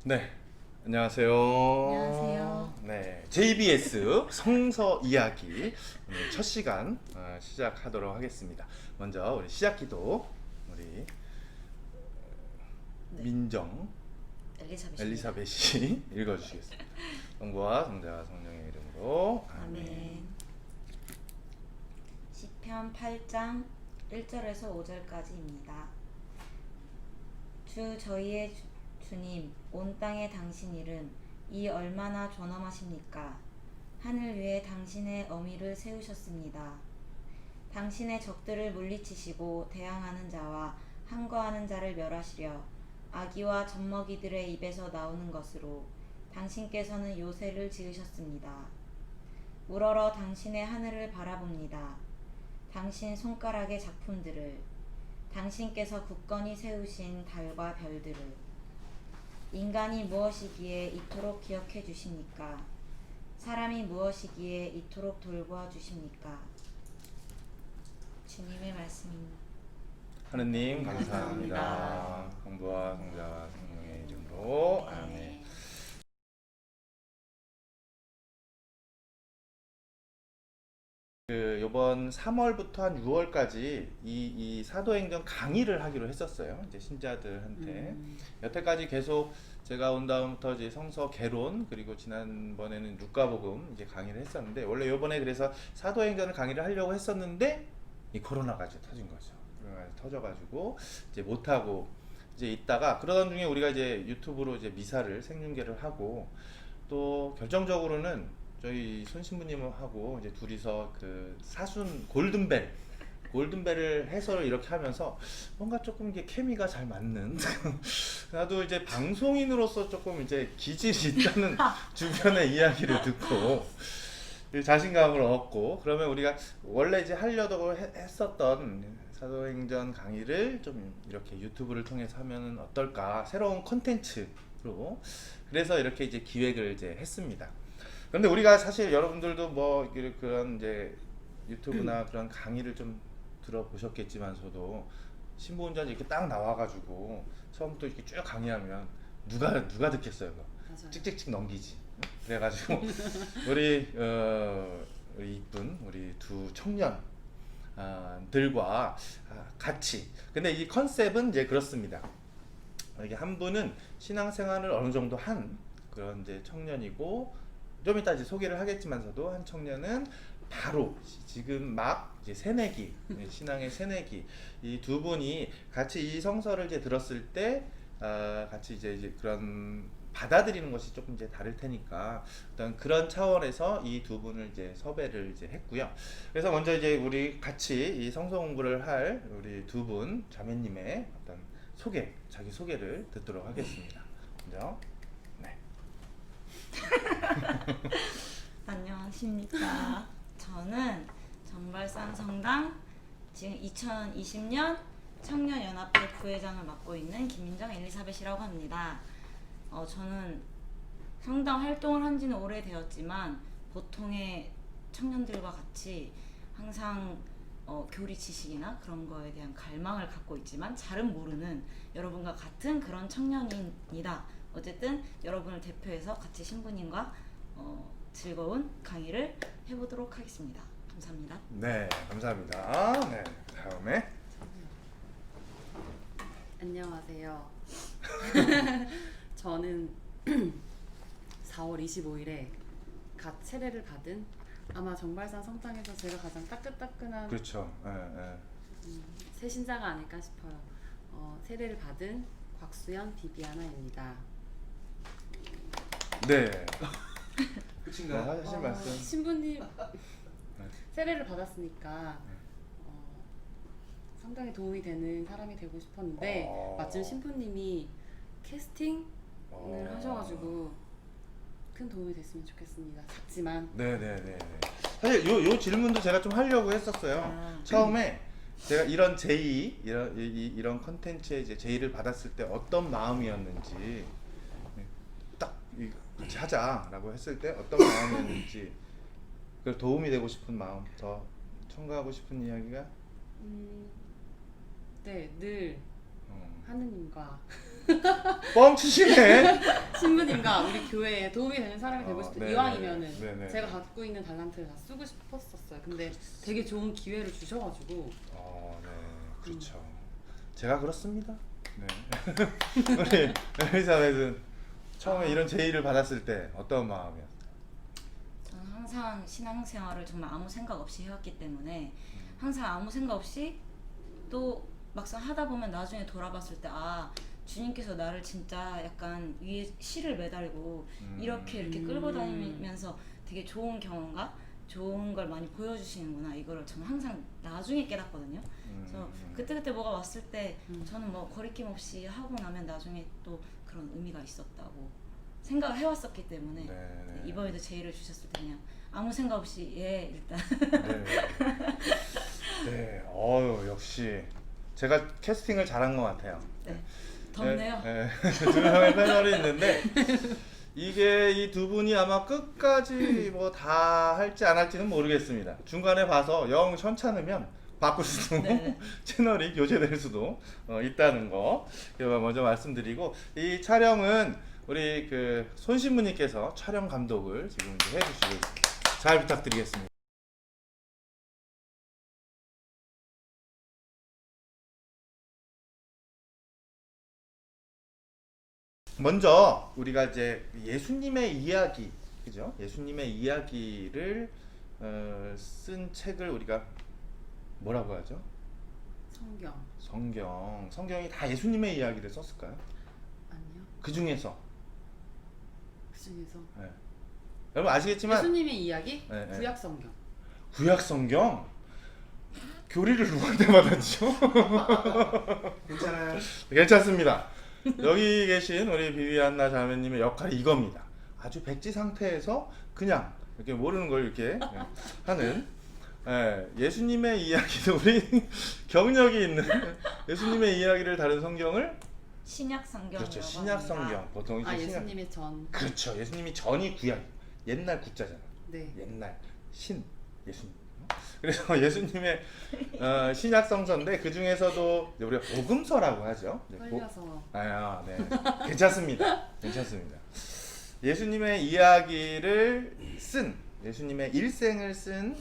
네, 안녕하세요. 안녕하세요. 네, JBS 성서 이야기 오늘 첫 시간 시작하도록 하겠습니다. 먼저 우리 시작기도 우리 네. 민정 엘리사벳입니다. 엘리사벳이 읽어주시겠습니다. 성부와 성자와 성령의 이름으로 아멘. 아멘. 시편 8장 1절에서 5절까지입니다. 주 저희의 주님, 온 땅에 당신 이름 이 얼마나 존엄하십니까? 하늘 위에 당신의 어미를 세우셨습니다. 당신의 적들을 물리치시고 대항하는 자와 항거하는 자를 멸하시려 아기와 젖먹이들의 입에서 나오는 것으로 당신께서는 요새를 지으셨습니다. 우러러 당신의 하늘을 바라봅니다. 당신 손가락의 작품들을, 당신께서 굳건히 세우신 달과 별들을. 인간이 무엇이기에 이토록 기억해 주십니까? 사람이 무엇이기에 이토록 돌보아 주십니까? 주님의 말씀입니다. 하느님 감사합니다. 성부와 성자와 성령의 이름으로 아멘. 이번 3월부터 한 6월까지 이 사도행전 강의를 하기로 했었어요. 이제 신자들한테. 여태까지 계속 제가 온 다음부터 이제 성서 개론 그리고 지난번에는 누가복음 이제 강의를 했었는데 원래 요번에 그래서 사도행전을 강의를 하려고 했었는데 이 코로나가 이제 터진 거죠. 코로나가 터져가지고 이제 못 하고 이제 있다가 그러던 중에 우리가 이제 유튜브로 이제 미사를 생중계를 하고 또 결정적으로는 저희 손 신부님하고 이제 둘이서 그 사순 골든벨을 해설을 이렇게 하면서 뭔가 조금 이게 케미가 잘 맞는 나도 이제 방송인으로서 조금 이제 기질이 있다는 주변의 이야기를 듣고 자신감을 얻고 그러면 우리가 원래 이제 하려고 했었던 사도행전 강의를 좀 이렇게 유튜브를 통해서 하면 어떨까 새로운 콘텐츠로 그래서 이렇게 이제 기획을 이제 했습니다. 그런데 우리가 사실 여러분들도 뭐 그런 이제 유튜브나 그런 강의를 좀 들어보셨겠지만서도 신부 혼자 이렇게 딱 나와가지고 처음부터 이렇게 쭉 강의하면 누가 듣겠어요? 그거? 맞아요. 찍찍찍 넘기지. 그래가지고 우리 이쁜 우리 두 청년들과 같이. 근데 이 컨셉은 이제 그렇습니다. 이게 한 분은 신앙생활을 어느 정도 한 그런 이제 청년이고. 좀 이따 이제 소개를 하겠지만서도 한 청년은 바로 지금 막 이제 새내기 신앙의 새내기 이 두 분이 같이 이 성서를 이제 들었을 때 같이 이제 그런 받아들이는 것이 조금 이제 다를 테니까 어떤 그런 차원에서 이 두 분을 이제 섭외를 이제 했고요. 그래서 먼저 이제 우리 같이 이 성서 공부를 할 우리 두 분 자매님의 어떤 자기 소개를 듣도록 하겠습니다. 먼저. 안녕하십니까. 저는 정발산 성당 지금 2020년 청년연합회 부회장을 맡고 있는 김민정 엘리사벳이라고 합니다. 저는 성당 활동을 한 지는 오래되었지만 보통의 청년들과 같이 항상 교리 지식이나 그런 거에 대한 갈망을 갖고 있지만 잘은 모르는 여러분과 같은 그런 청년입니다. 어쨌든 여러분을 대표해서 같이 신부님과 즐거운 강의를 해보도록 하겠습니다. 감사합니다. 네, 감사합니다. 네, 다음에 안녕하세요. 저는 4월 25일에 갓 세례를 받은 아마 정발산 성당에서 제가 가장 따끈따끈한 그렇죠. 새 신자가 아닐까 싶어요. 세례를 받은 곽수연 비비아나입니다. 네. 끝인가요? 하실 말씀. 신부님 세례를 받았으니까 상당히 도움이 되는 사람이 되고 싶었는데 마침 신부님이 캐스팅을 하셔가지고 큰 도움이 됐으면 좋겠습니다. 작지만. 네네네. 사실 요 질문도 제가 좀 하려고 했었어요. 처음에 제가 이런 제의 이런 컨텐츠에 이제 제의를 받았을 때 어떤 마음이었는지 딱 같이 하자라고 했을 때 어떤 마음이었는지 그걸 도움이 되고 싶은 마음 더 첨가하고 싶은 이야기가 네, 늘 하느님과 뻥치시네. 신부님과 우리 교회에 도움이 되는 사람이 되고 싶은 네네. 이왕이면은 네네. 제가 갖고 있는 달란트를 다 쓰고 싶었었어요. 근데 되게 좋은 기회를 주셔가지고 네, 그렇죠. 제가 그렇습니다. 네. 우리 엘리사벳은 처음에 이런 제의를 받았을 때 어떤 마음이었어요? 저는 항상 신앙생활을 정말 아무 생각 없이 해왔기 때문에 항상 아무 생각 없이 또 막상 하다 보면 나중에 돌아봤을 때 주님께서 나를 진짜 약간 위에 실을 매달고 이렇게 끌고 다니면서 되게 좋은 경험과 좋은 걸 많이 보여주시는구나, 이거를 저는 항상 나중에 깨닫거든요. 그래서 그때 뭐가 왔을 때 저는 뭐 거리낌 없이 하고 나면 나중에 또 그런 의미가 있었다고 생각을 해왔었기 때문에 네. 이번에도 제의를 주셨을 때 그냥 아무 생각 없이 일단 네. 역시 제가 캐스팅을 잘한 것 같아요. 네. 덥네요. 네. 두 명의 패널이 있는데 이게 이 두 분이 아마 끝까지 뭐 다 할지 안 할지는 모르겠습니다. 중간에 봐서 영 현찮으면 바꿀 수도 네. 채널이 교체될 수도 있다는 거 먼저 말씀드리고, 이 촬영은 우리 그 손신부님께서 촬영 감독을 지금 이제 해주시고 있습니다. 잘 부탁드리겠습니다. 먼저 우리가 이제 예수님의 이야기, 그죠? 예수님의 이야기를 쓴 책을 우리가 뭐라고 하죠? 성경이 다 예수님의 이야기를 썼을까요? 아니요. 그 중에서 그 중에서 네. 여러분 아시겠지만 예수님의 이야기 네, 네. 구약 성경. 구약 성경 교리를 누구한테 받았죠? 괜찮아요. 괜찮습니다. 여기 계신 우리 비비안나 자매님의 역할이 이겁니다. 아주 백지 상태에서 그냥 이렇게 모르는 걸 이렇게 하는, 예수님의 이야기도 우리 경력이 있는 예수님의 이야기를 다룬 성경을, 신약 성경. 그렇죠, 신약 성경. 보통 이제 신약, 예수님의 전. 그렇죠, 예수님이 전이 구약, 옛날 구자잖아. 네. 옛날 예수님. 그래서 예수님의 신약 성서인데 그 중에서도 우리가 복음서라고 하죠. 헐려서. 네, 괜찮습니다. 괜찮습니다. 예수님의 이야기를 쓴, 예수님의 일생을 쓴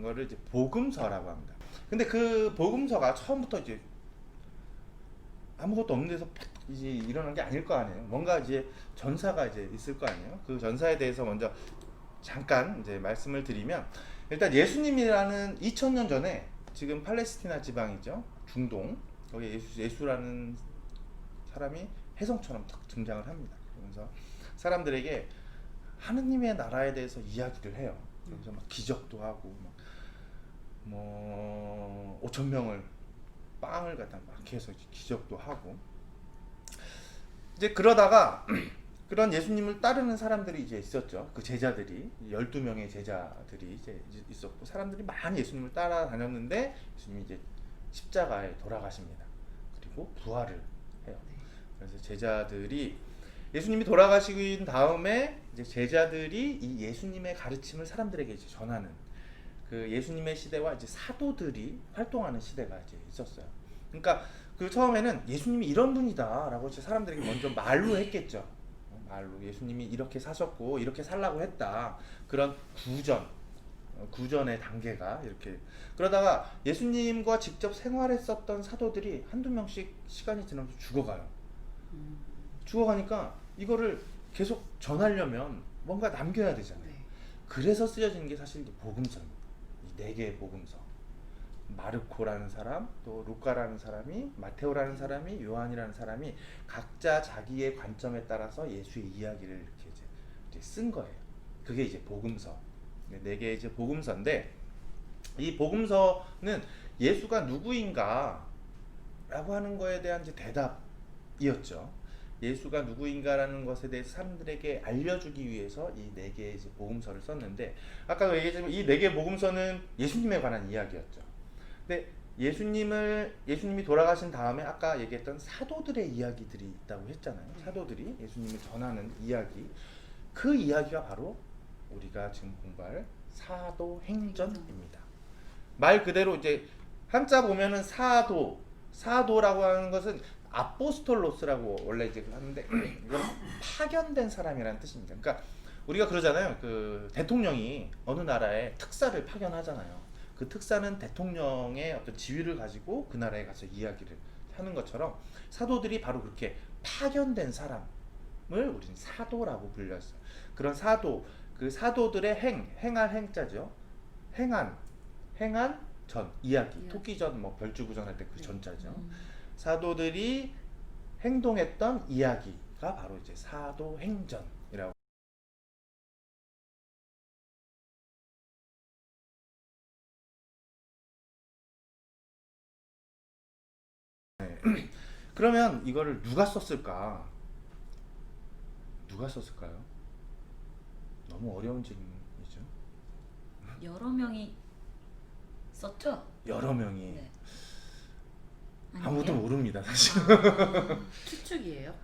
거를 이제 복음서라고 합니다. 근데 그 복음서가 처음부터 이제 아무것도 없는 데서 이제 일어난 게 아닐 거 아니에요. 뭔가 이제 전사가 이제 있을 거 아니에요. 그 전사에 대해서 먼저 잠깐 이제 말씀을 드리면, 일단 예수님이라는 2000년 전에 지금 팔레스티나 지방이죠, 중동, 거기 예수라는 사람이 혜성처럼 딱 등장을 합니다. 그러면서 사람들에게 하느님의 나라에 대해서 이야기를 해요. 그래서 막 기적도 하고, 뭐 5,000명을 빵을 갖다 막 해서 기적도 하고, 이제 그러다가 그런 예수님을 따르는 사람들이 이제 있었죠. 그 제자들이 12명의 제자들이 이제 있었고, 사람들이 많이 예수님을 따라다녔는데 예수님이 이제 십자가에 돌아가십니다. 그리고 부활을 해요. 그래서 제자들이, 예수님이 돌아가신 다음에 이제 제자들이 이 예수님의 가르침을 사람들에게 이제 전하는, 그 예수님의 시대와 이제 사도들이 활동하는 시대가 이제 있었어요. 그러니까 그 처음에는 예수님이 이런 분이다라고 이제 사람들에게 먼저 말로 했겠죠. 말로 예수님이 이렇게 사셨고 이렇게 살라고 했다, 그런 구전의 단계가 이렇게. 그러다가 예수님과 직접 생활했었던 사도들이 한두 명씩 시간이 지나면서 죽어가요. 죽어가니까 이거를 계속 전하려면 뭔가 남겨야 되잖아요. 네. 그래서 쓰여지는 게 사실 복음서입니다. 이 4개의 복음서. 마르코라는 사람, 또 루카라는 사람이, 마테오라는 사람이, 요한이라는 사람이 각자 자기의 관점에 따라서 예수의 이야기를 이렇게 이제 쓴 거예요. 그게 이제 복음서. 4개의 이제 복음서인데, 이 복음서는 예수가 누구인가 라고 하는 거에 대한 이제 대답이었죠. 예수가 누구인가라는 것에 대해서 사람들에게 알려주기 위해서 이 4개의 이제 복음서를 썼는데, 아까 얘기했지만 이 4개의 복음서는 예수님에 관한 이야기였죠. 근데 예수님이 돌아가신 다음에 아까 얘기했던 사도들의 이야기들이 있다고 했잖아요. 사도들이 예수님을 전하는 이야기, 그 이야기가 바로 우리가 지금 공부할 사도행전입니다. 말 그대로 이제 한자 보면은 사도라고 하는 것은 아포스톨로스라고 원래 이제 하는데 이건 파견된 사람이라는 뜻입니다. 그러니까 우리가 그러잖아요. 그 대통령이 어느 나라에 특사를 파견하잖아요. 그 특사는 대통령의 어떤 지위를 가지고 그 나라에 가서 이야기를 하는 것처럼 사도들이 바로 그렇게 파견된 사람을 우리는 사도라고 불렸어요. 그런 사도, 그 사도들의 행할 행자죠. 행한 전, 이야기, 토끼전, 뭐 별주구전 할 때 그 전자죠. 사도들이 행동했던 이야기가 바로 이제 사도행전이라고. 그러면 이거를 누가 썼을까? 누가 썼을까요? 너무 어려운 질문이죠. 여러 명이 썼죠? 여러 명이. 네. 아무도 아니에요? 모릅니다, 사실. 추측이에요?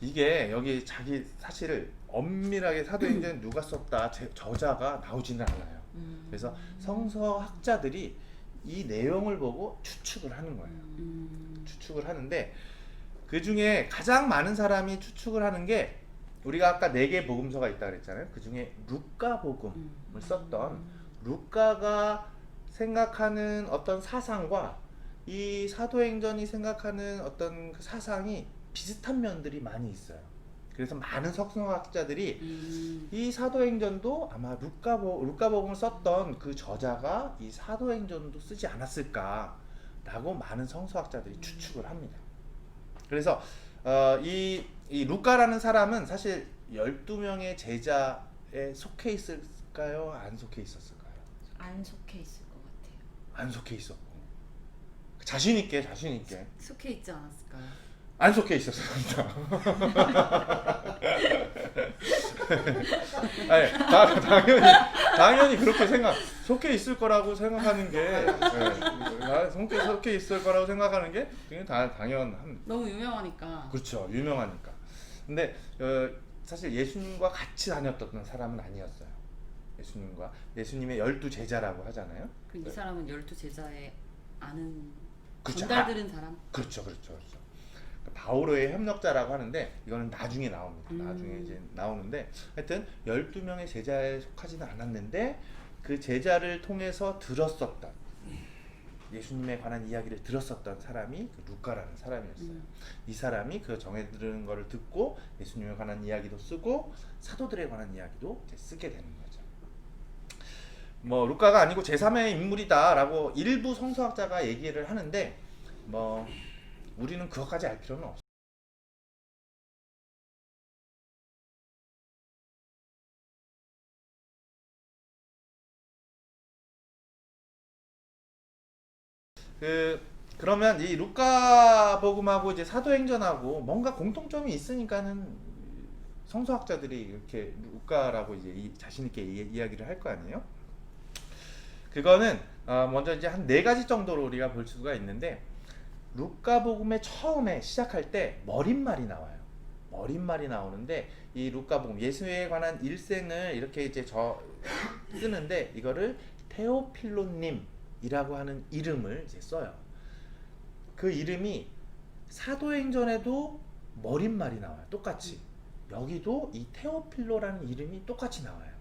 이게 여기 자기 사실을 엄밀하게 사도행전 누가 썼다 저자가 나오지는 않아요. 그래서 성서학자들이 이 내용을 보고 추측을 하는 거예요. 추측을 하는데 그 중에 가장 많은 사람이 추측을 하는 게 우리가 아까 4개 복음서가 있다 그랬잖아요. 그 중에 루카 복음을 썼던 루카가 생각하는 어떤 사상과 이 사도행전이 생각하는 어떤 그 사상이 비슷한 면들이 많이 있어요. 그래서 많은 석성학자들이 이 사도행전도 아마 루카복음을 썼던 그 저자가 이 사도행전도 쓰지 않았을까라고 많은 성서학자들이 추측을 합니다. 그래서 이 루카라는 사람은 사실 12명의 제자에 속해 있을까요? 안 속해 있었을까요? 안 속해 있을 것 같아요. 안 속해 있었고 자신 있게 속해 있지 않았을까요? 안 속해 있었습니다. 아니, 당연히 그렇게 속해 있을 거라고 생각하는 게, 속해 있을 거라고 생각하는 게 그게 당연한. 너무 유명하니까. 그렇죠, 유명하니까. 근데 사실 예수님과 같이 다녔던 사람은 아니었어요. 예수님의 12제자라고 하잖아요. 그럼 이 사람은 12제자의 아는 그렇죠. 전달 들은 사람? 그렇죠. 바오로의 협력자라고 하는데 이거는 나중에 나옵니다. 나중에 이제 나오는데 하여튼 12명의 제자에 속하지는 않았는데 그 제자를 통해서 들었었던 예수님에 관한 이야기를 들었었던 사람이 그 루카라는 사람이었어요. 이 사람이 그 정해 들은 거를 듣고 예수님에 관한 이야기도 쓰고 사도들에 관한 이야기도 이제 쓰게 되는 거죠. 뭐 루카가 아니고 제3의 인물이다라고 일부 성서학자가 얘기를 하는데 뭐 우리는 그것까지 알 필요는 없어요. 그러면 이 루카 복음하고 이제 사도행전하고 뭔가 공통점이 있으니까는 성서학자들이 이렇게 루카라고 이제 자신 있게 이야기를 할 거 아니에요? 그거는 먼저 이제 한 4가지 정도로 우리가 볼 수가 있는데 루카복음의 처음에 시작할 때 머릿말이 나와요. 머릿말이 나오는데 이 루카복음 예수에 관한 일생을 이렇게 이제 쓰는데 이거를 테오필로님이라고 하는 이름을 이제 써요. 그 이름이 사도행전에도 머릿말이 나와요. 똑같이. 여기도 이 테오필로라는 이름이 똑같이 나와요.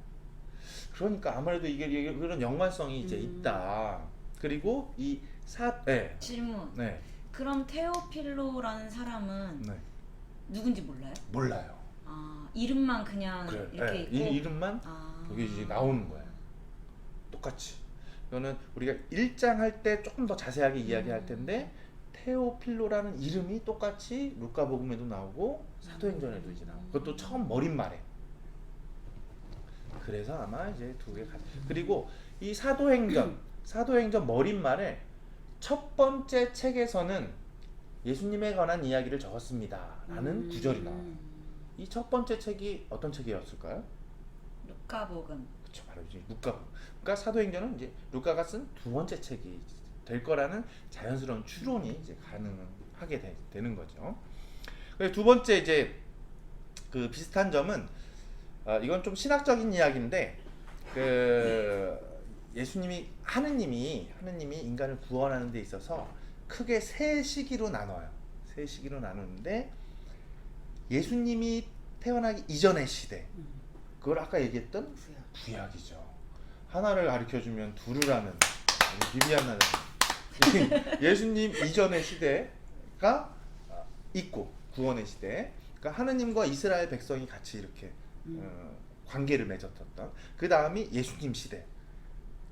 그러니까 아무래도 이게 그런 연관성이 이제 있다. 그리고 질문. 네. 그럼 테오필로라는 사람은 네. 누군지 몰라요? 몰라요. 이름만 그냥 그래. 이렇게 있고. 이 이름만 여기 이제 나오는 거예요. 똑같이. 이거는 우리가 1장 할 때 조금 더 자세하게 이야기할 텐데 테오필로라는 이름이 똑같이 루카복음에도 나오고 사도행전에도 이제 나오고 그것도 처음 머릿말에. 그래서 아마 이제 2개 같이. 그리고 이 사도행전 머릿말에 첫 번째 책에서는 예수님에 관한 이야기를 적었습니다라는 구절이 나와요. 이 첫 번째 책이 어떤 책이었을까요? 루카복음. 그렇죠, 바로 이제 루카복음. 그러니까 사도행전은 이제 루카가 쓴 2번째 책이 될 거라는 자연스러운 추론이 이제 가능하게 되는 거죠. 그래서 2번째 이제 그 비슷한 점은 이건 좀 신학적인 이야기인데 하느님이 인간을 구원하는 데 있어서 크게 3시기로 나눠요. 세 시기로 나누는데 예수님이 태어나기 이전의 시대, 그걸 아까 얘기했던 구약. 구약이죠. 하나를 가르쳐주면 둘을 하는 비비안 나잖아요. 예수님 이전의 시대가 있고 구원의 시대, 그러니까 하느님과 이스라엘 백성이 같이 이렇게 관계를 맺었던 그 다음이 예수님 시대,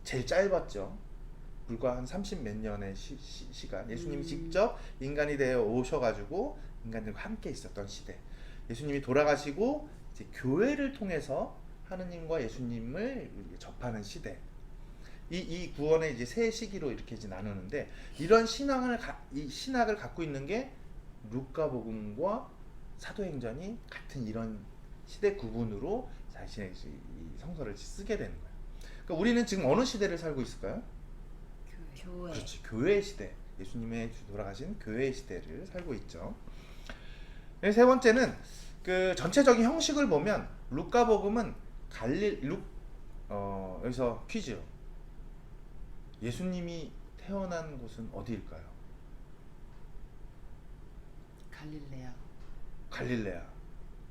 제일 짧았죠. 불과 한 30 몇 년의 시간, 예수님이 직접 인간이 되어 오셔가지고 인간들과 함께 있었던 시대, 예수님이 돌아가시고 이제 교회를 통해서 하느님과 예수님을 접하는 시대, 이 구원의 이제 세 시기로 이렇게 이제 나누는데, 이런 이 신학을 갖고 있는 게 루카복음과 사도행전이 같은 이런 시대 구분으로 자신의 이 성서를 쓰게 되는 거예요. 그러니까 우리는 지금 어느 시대를 살고 있을까요? 교회. 그렇지, 교회 시대. 예수님의 돌아가신 교회 시대를 살고 있죠. 세 번째는 그 전체적인 형식을 보면 루카복음은 여기서 퀴즈. 예수님이 태어난 곳은 어디일까요? 갈릴레아. 갈릴레아,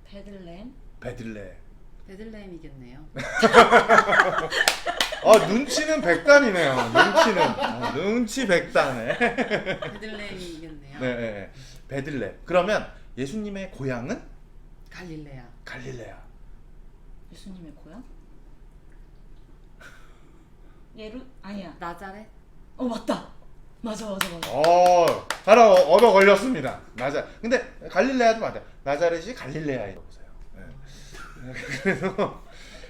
베들레헴. 베들레. 베들레헴이겠네요. 눈치는 백단이네요. 눈치 백단에. 베들레헴이겠네요. 네. 베들레. 그러면 예수님의 고향은 갈릴레아. 갈릴레아. 예수님의 고향? 아니야. 나자렛. 맞다. 맞아. 하나 얻어 걸렸습니다. 근데 갈릴레아도 맞아요. 나자렛이 갈릴레아에 보세요. 네.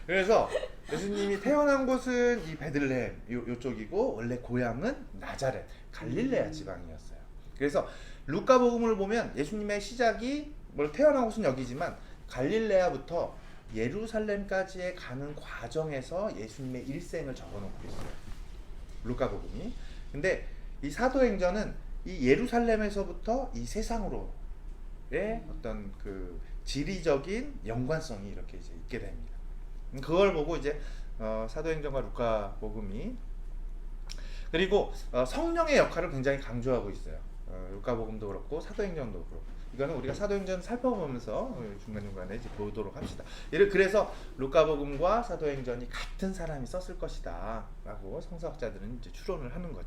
그래서 예수님이 태어난 곳은 이 베들레헴 요쪽이고, 원래 고향은 나자렛, 갈릴레아 지방이었어요. 그래서 루카복음을 보면 예수님의 시작이 태어난 곳은 여기지만 갈릴레아부터 예루살렘까지의 가는 과정에서 예수님의 일생을 적어놓고 있어요, 루카복음이. 근데 이 사도행전은 이 예루살렘에서부터 이 세상으로의 어떤 그 지리적인 연관성이 이렇게 이제 있게 됩니다. 그걸 보고 이제 사도행전과 루카복음이, 그리고 성령의 역할을 굉장히 강조하고 있어요. 루카복음도 그렇고 사도행전도 그렇고. 이거는 우리가 사도행전 살펴보면서 중간중간에 이제 보도록 합시다. 그래서 루카복음과 사도행전이 같은 사람이 썼을 것이다 라고 성서학자들은 이제 추론을 하는 거죠.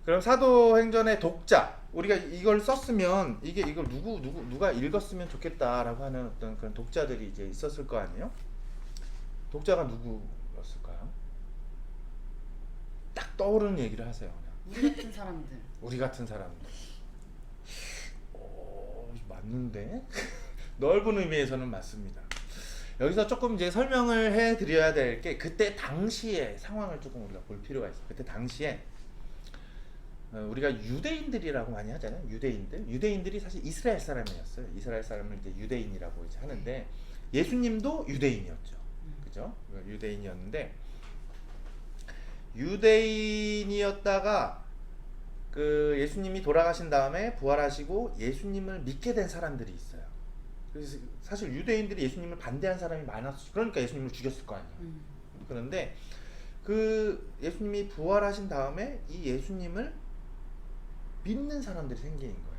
그럼 사도행전의 독자, 우리가 이걸 썼으면 이걸 누가 읽었으면 좋겠다라고 하는 어떤 그런 독자들이 이제 있었을 거 아니에요? 독자가 누구였을까요? 딱 떠오르는 얘기를 하세요. 그냥. 우리 같은 사람들. 우리 같은 사람들. 맞는데? 넓은 의미에서는 맞습니다. 여기서 조금 이제 설명을 해드려야 될 게, 그때 당시의 상황을 조금 우리가 볼 필요가 있어요. 그때 당시에 우리가 유대인들이라고 많이 하잖아요. 유대인들이 사실 이스라엘 사람이었어요. 이스라엘 사람을 이제 유대인이라고 이제 하는데, 예수님도 유대인이었죠. 그죠? 유대인이었는데, 유대인이었다가 그 예수님이 돌아가신 다음에 부활하시고 예수님을 믿게 된 사람들이 있어요. 그래서 사실 유대인들이 예수님을 반대한 사람이 많았어. 그러니까 예수님을 죽였을 거 아니에요. 그런데 그 예수님이 부활하신 다음에 이 예수님을 믿는 사람들이 생기는 거예요.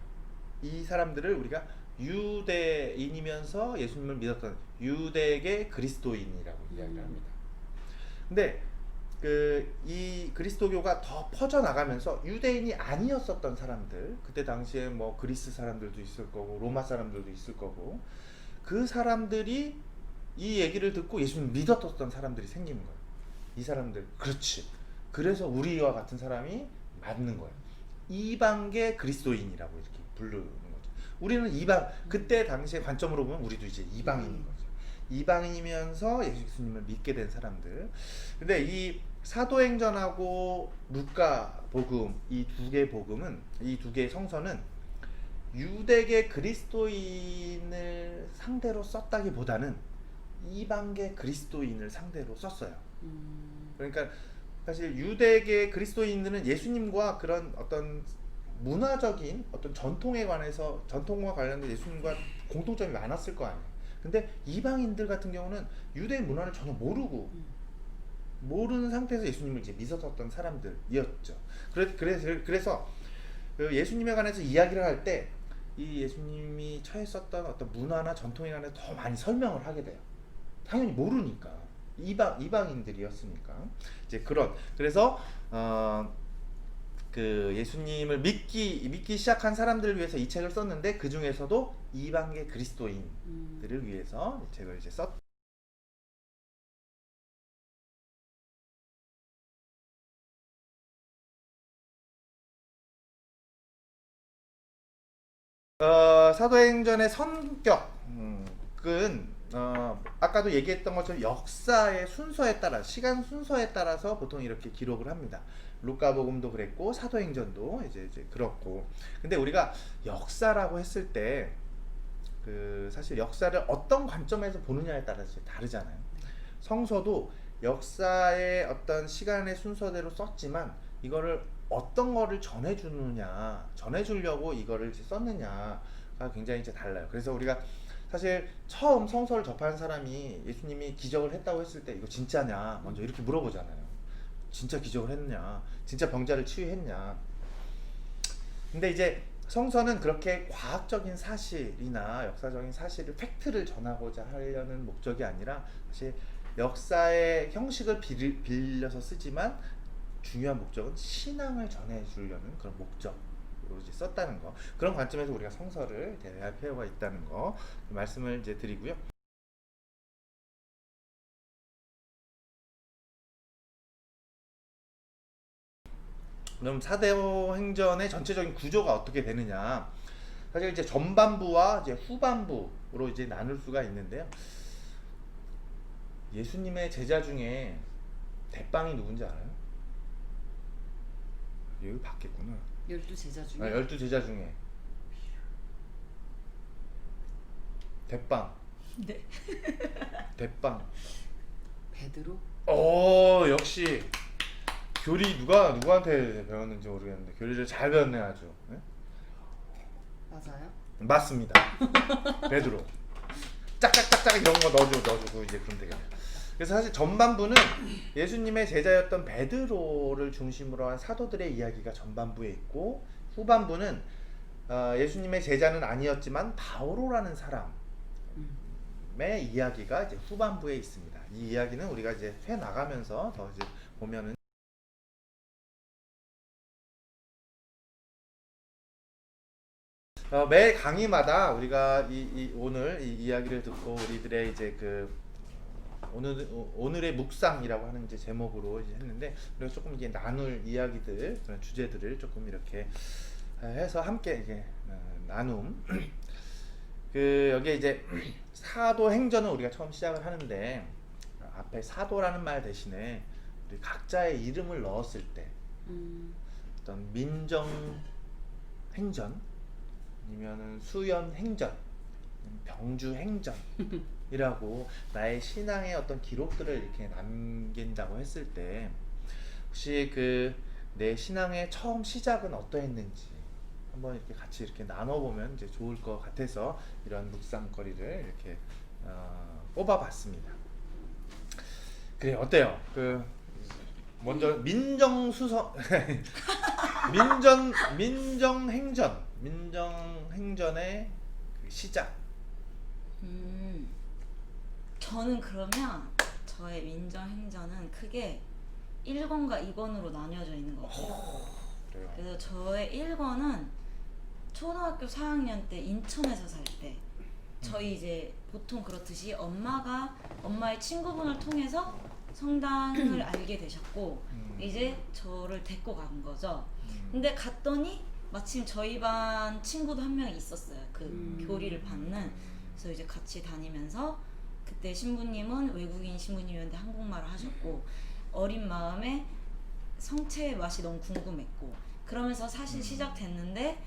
이 사람들을 우리가 유대인이면서 예수님을 믿었던 유대계 그리스도인이라고 이야기를 합니다. 근데 이 그리스도교가 더 퍼져나가면서 유대인이 아니었었던 사람들, 그때 당시에 뭐 그리스 사람들도 있을 거고 로마 사람들도 있을 거고, 그 사람들이 이 얘기를 듣고 예수님을 믿었던 사람들이 생기는 거예요. 이 사람들, 그렇지, 그래서 우리와 같은 사람이 맞는 거예요. 이방계 그리스도인이라고 이렇게 부르는 거죠. 우리는 이방, 그때 당시의 관점으로 보면 우리도 이제 이방인인 거죠. 이방인이면서 예수님을 믿게 된 사람들. 근데 이 사도행전하고 루카복음, 이 두 개의 복음은, 이 두 개의 성서는 유대계 그리스도인을 상대로 썼다기보다는 이방계 그리스도인을 상대로 썼어요. 그러니까 사실 유대계 그리스도인들은 예수님과 그런 어떤 문화적인 어떤 전통에 관해서, 전통과 관련된 예수님과 공통점이 많았을 거 아니에요. 근데 이방인들 같은 경우는 유대 문화를 전혀 모르고 모르는 상태에서 예수님을 이제 믿었던 사람들이었죠. 그래서 그 예수님에 관해서 이야기를 할 때 이 예수님이 처했었던 어떤 문화나 전통에 관해서 더 많이 설명을 하게 돼요. 당연히 모르니까 이방인들이었으니까 이제 그래서 그 예수님을 믿기 시작한 사람들을 위해서 이 책을 썼는데 그 중에서도 이방계 그리스도인들을 위해서 이 책을 이제 썼. 사도행전의 성격은 아까도 얘기했던 것처럼 역사의 순서에 따라 시간 순서에 따라서 보통 이렇게 기록을 합니다. 루카복음도 그랬고 사도행전도 이제 그렇고. 근데 우리가 역사라고 했을 때 그 사실 역사를 어떤 관점에서 보느냐에 따라서 다르잖아요. 성서도 역사의 어떤 시간의 순서대로 썼지만 이거를 어떤 거를 전해주려고 이거를 이제 썼느냐가 굉장히 이제 달라요. 그래서 우리가 사실 처음 성서를 접하는 사람이 예수님이 기적을 했다고 했을 때 이거 진짜냐 먼저 이렇게 물어보잖아요. 진짜 기적을 했냐, 진짜 병자를 치유했냐. 근데 이제 성서는 그렇게 과학적인 사실이나 역사적인 사실을 팩트를 전하고자 하려는 목적이 아니라 사실 역사의 형식을 빌려서 쓰지만 중요한 목적은 신앙을 전해주려는 그런 목적으로 이제 썼다는 거. 그런 관점에서 우리가 성서를 대할 필요가 있다는 거 말씀을 이제 드리고요. 그럼 사도행전의 전체적인 구조가 어떻게 되느냐? 사실 이제 전반부와 이제 후반부로 이제 나눌 수가 있는데요. 예수님의 제자 중에 대빵이 누군지 알아요? 여기 받겠구나. 12제자 중에 12제자 중에 대빵. 네. 대빵. 베드로? 역시 교리 누구한테 배웠는지 모르겠는데 교리를 잘 배웠네 아주. 네? 맞아요? 맞습니다. 베드로. 짝짝짝짝 이런 거 넣어주고 이제 그럼 되겠네요. 그래서 사실 전반부는 예수님의 제자였던 베드로를 중심으로 한 사도들의 이야기가 전반부에 있고, 후반부는 예수님의 제자는 아니었지만 바오로라는 사람의 이야기가 이제 후반부에 있습니다. 이 이야기는 우리가 이제 해 나가면서 더 이제 보면은 매 강의마다 우리가 오늘 이 이야기를 듣고 우리들의 이제 그 오늘의 묵상이라고 하는 이제 제목으로 이제 했는데, 우리가 조금 이게 나눌 이야기들, 그런 주제들을 조금 이렇게 해서 함께 이게 나눔. 그 여기에 이제 사도행전은 우리가 처음 시작을 하는데, 앞에 사도라는 말 대신에 우리 각자의 이름을 넣었을 때 어떤 민정행전, 아니면은 수연행전, 병주행전이라고 나의 신앙의 어떤 기록들을 이렇게 남긴다고 했을 때, 혹시 그 내 신앙의 처음 시작은 어떠했는지 한번 이렇게 같이 이렇게 나눠보면 이제 좋을 것 같아서 이런 묵상거리를 이렇게 뽑아봤습니다. 그래, 어때요? 그 먼저 민정수석 민정행전의 그 시작. 저는 그러면 저의 민정행전은 크게 1권과 2권으로 나뉘어져 있는 것 같아요. 그래요. 그래서 저의 1권은 초등학교 4학년 때 인천에서 살 때, 저희 이제 보통 그렇듯이 엄마의 친구분을 통해서 성당을 알게 되셨고 이제 저를 데리고 간 거죠. 근데 갔더니 마침 저희 반 친구도 한 명이 있었어요. 그 교리를 받는. 그래서 이제 같이 다니면서 그때 신부님은 외국인 신부님이었는데 한국말을 하셨고, 어린 마음에 성체의 맛이 너무 궁금했고, 그러면서 사실 시작됐는데,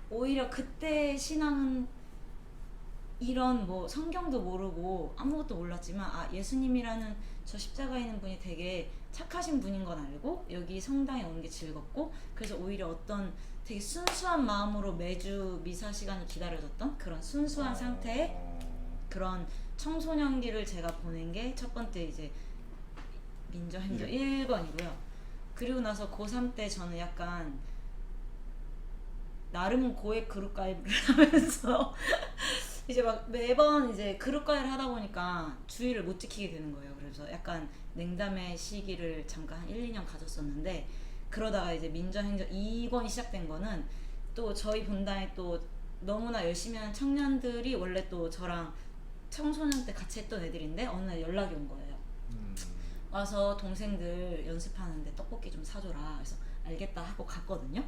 오히려 그때 신앙은 이런 뭐 성경도 모르고 아무것도 몰랐지만 예수님이라는 저 십자가에 있는 분이 되게 착하신 분인 건 알고 여기 성당에 오는 게 즐겁고, 그래서 오히려 어떤 되게 순수한 마음으로 매주 미사 시간을 기다려졌던 그런 순수한 상태에 그 그런 청소년기를 제가 보낸 게 첫 번째 이제 민저행정 1번이고요. 그리고 나서 고3 때 저는 약간 나름 고액 그룹 가입을 하면서 이제 막 매번 이제 그룹 가입을 하다 보니까 주의를 못 지키게 되는 거예요. 그래서 약간 냉담의 시기를 잠깐 한 1, 2년 가졌었는데, 그러다가 이제 민저행정 2번이 시작된 거는 또 저희 본당에 또 너무나 열심히 하는 청년들이 원래 또 저랑 청소년 때 같이 했던 애들인데 어느 날 연락이 온 거예요. 와서 동생들 연습하는데 떡볶이 좀 사줘라. 그래서 알겠다 하고 갔거든요.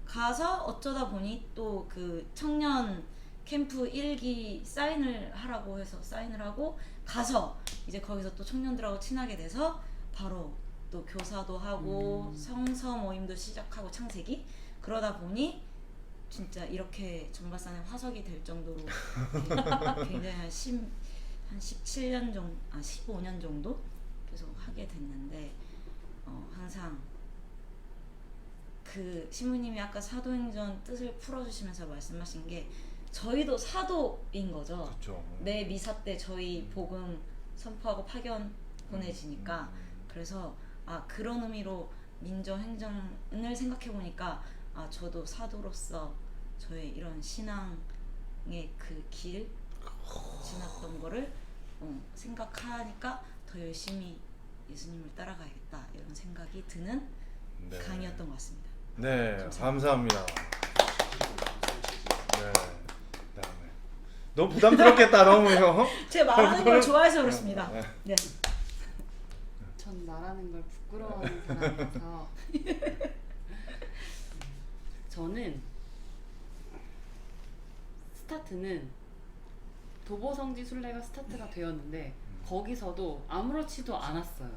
가서 어쩌다 보니 또 그 청년 캠프 1기 사인을 하라고 해서 사인을 하고 가서 이제 거기서 또 청년들하고 친하게 돼서 바로 또 교사도 하고 성서 모임도 시작하고 창세기, 그러다 보니 진짜 이렇게 정발산의 화석이 될 정도로 굉장히 한 17년 정도, 15년 정도 계속 하게 됐는데, 항상 그 신부님이 아까 사도행전 뜻을 풀어주시면서 말씀하신 게 저희도 사도인 거죠. 그렇죠. 매 미사 때 저희 복음 선포하고 파견 보내지니까. 그래서 그런 의미로 민저행정을 생각해 보니까 저도 사도로서 저의 이런 신앙의 그 길 지났던 거를 생각하니까 더 열심히 예수님을 따라가야겠다 이런 생각이 드는 네. 강의였던 것 같습니다. 네, 감사합니다. 네. 그다음에 너무 부담스럽겠다, 너무요. 제가 말하는 걸 좋아해서 그렇습니다. 네. 네. 전 말하는 걸 부끄러워하는 사람이라서 저는 스타트는 도보성지 순례가 스타트가 되었는데 거기서도 아무렇지도 않았어요.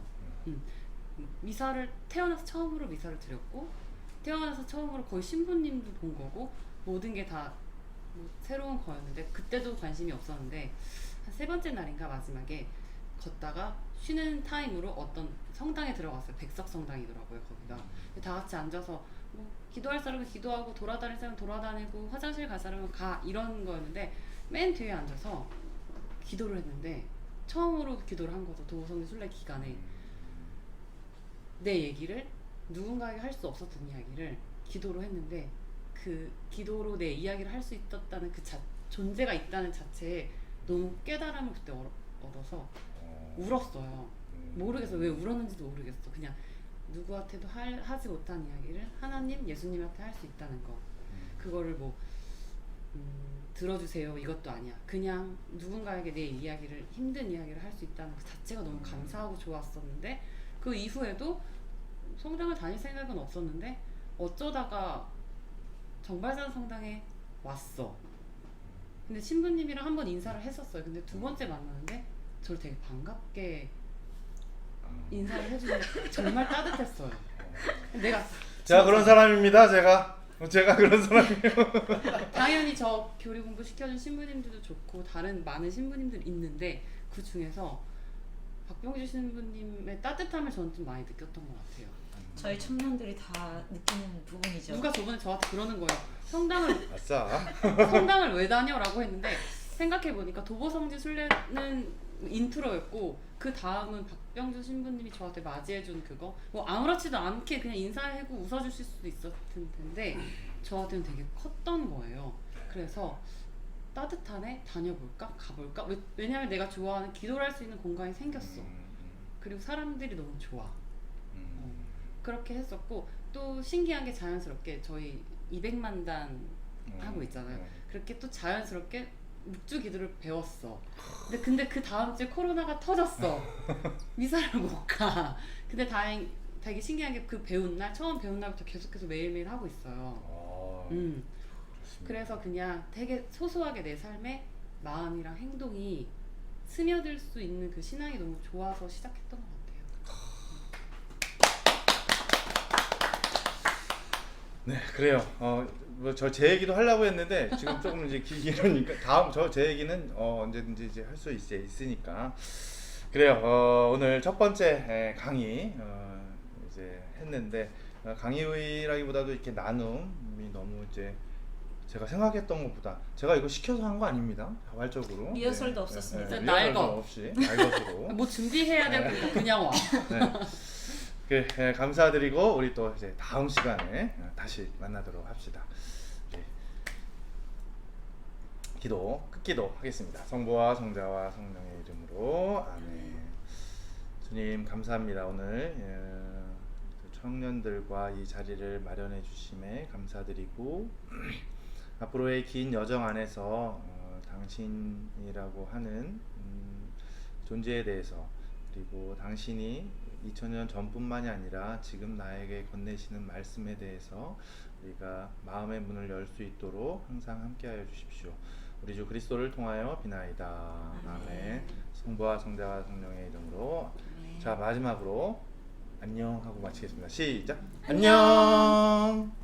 미사를 태어나서 처음으로 미사를 드렸고 태어나서 처음으로 거의 신부님도 본 거고 모든 게 다 새로운 거였는데 그때도 관심이 없었는데 한 세 번째 날인가 마지막에 걷다가 쉬는 타임으로 어떤 성당에 들어갔어요. 백석 성당이더라고요. 거기가 다 같이 앉아서 뭐 기도할 사람은 기도하고 돌아다닐 사람은 돌아다니고 화장실 갈 사람은 가 이런 거였는데 맨 뒤에 앉아서 기도를 했는데 처음으로 기도를 한 거죠. 도성지 순례 기간에 내 얘기를 누군가에게 할 수 없었던 이야기를 기도로 했는데 그 기도로 내 이야기를 할 수 있었다는 그 존재가 있다는 자체에 너무 깨달음을 그때 얻어서 울었어요. 모르겠어. 왜 울었는지도 모르겠어. 그냥 누구한테도 하지 못한 이야기를 하나님, 예수님한테 할 수 있다는 거. 그거를 뭐 들어주세요 이것도 아니야. 그냥 누군가에게 내 이야기를, 힘든 이야기를 할 수 있다는 그 자체가 너무 감사하고 좋았었는데 그 이후에도 성당을 다닐 생각은 없었는데 어쩌다가 정발산 성당에 왔어. 근데 신부님이랑 한번 인사를 했었어요. 근데 두 번째 만나는데 저를 되게 반갑게 인사를 해주는데 정말 따뜻했어요. 제가 그런 사람입니다. 제가 그런 사람이에요. 당연히 저 교리 공부 시켜준 신부님들도 좋고 다른 많은 신부님들 있는데 그 중에서 박병주 신부님의 따뜻함을 저는 좀 많이 느꼈던 것 같아요. 저희 청년들이 다 느끼는 부분이죠. 누가 저번에 저한테 그러는 거예요. 아싸. 성당을 왜 다녀라고 했는데 생각해보니까 도보성지 순례는 인트로였고 그 다음은 박병주 신부님이 저한테 맞이해준 그거 뭐 아무렇지도 않게 그냥 인사하고 웃어주실 수도 있었을 텐데 저한테는 되게 컸던 거예요. 그래서 따뜻하네? 다녀볼까? 가볼까? 왜냐면 내가 좋아하는 기도를 할 수 있는 공간이 생겼어. 그리고 사람들이 너무 좋아. 그렇게 했었고 또 신기한 게 자연스럽게 저희 200만 단 하고 있잖아요. 그렇게 또 자연스럽게 묵주 기도를 배웠어. 근데 그 다음 주에 코로나가 터졌어. 미사를 못 가. 근데 되게 신기한 게 그 배운 날, 처음 배운 날부터 계속해서 매일매일 하고 있어요. 그래서 그냥 되게 소소하게 내 삶에 마음이랑 행동이 스며들 수 있는 그 신앙이 너무 좋아서 시작했던 것 같아요. 네, 그래요. 뭐 제 얘기도 하려고 했는데 지금 조금 이제 길으니까 다음 제 얘기는 언제든지 이제 할 수 있으니까 그래요. 오늘 첫 번째 강의 이제 했는데 강의라기보다도 이렇게 나눔이 너무 이제 제가 생각했던 것보다 제가 이거 시켜서 한 거 아닙니다. 자발적으로. 리허설도 없었습니다. 날 것. 리허설도 없이 날 것으로. 뭐 준비해야 되고 그냥 와. 네. 감사드리고 우리 또 이제 다음 시간에 다시 만나도록 합시다. 네. 기도 끝기도 하겠습니다. 성부와 성자와 성령의 이름으로 아멘. 주님 감사합니다. 오늘 청년들과 이 자리를 마련해 주심에 감사드리고 앞으로의 긴 여정 안에서 당신이라고 하는 존재에 대해서 그리고 당신이 2000년 전뿐만이 아니라 지금 나에게 건네시는 말씀에 대해서 우리가 마음의 문을 열 수 있도록 항상 함께하여 주십시오. 우리 주 그리스도를 통하여 비나이다. 아멘. 성부와 성자와 성령의 이름으로. 자 마지막으로 안녕 하고 마치겠습니다. 시작. 안녕.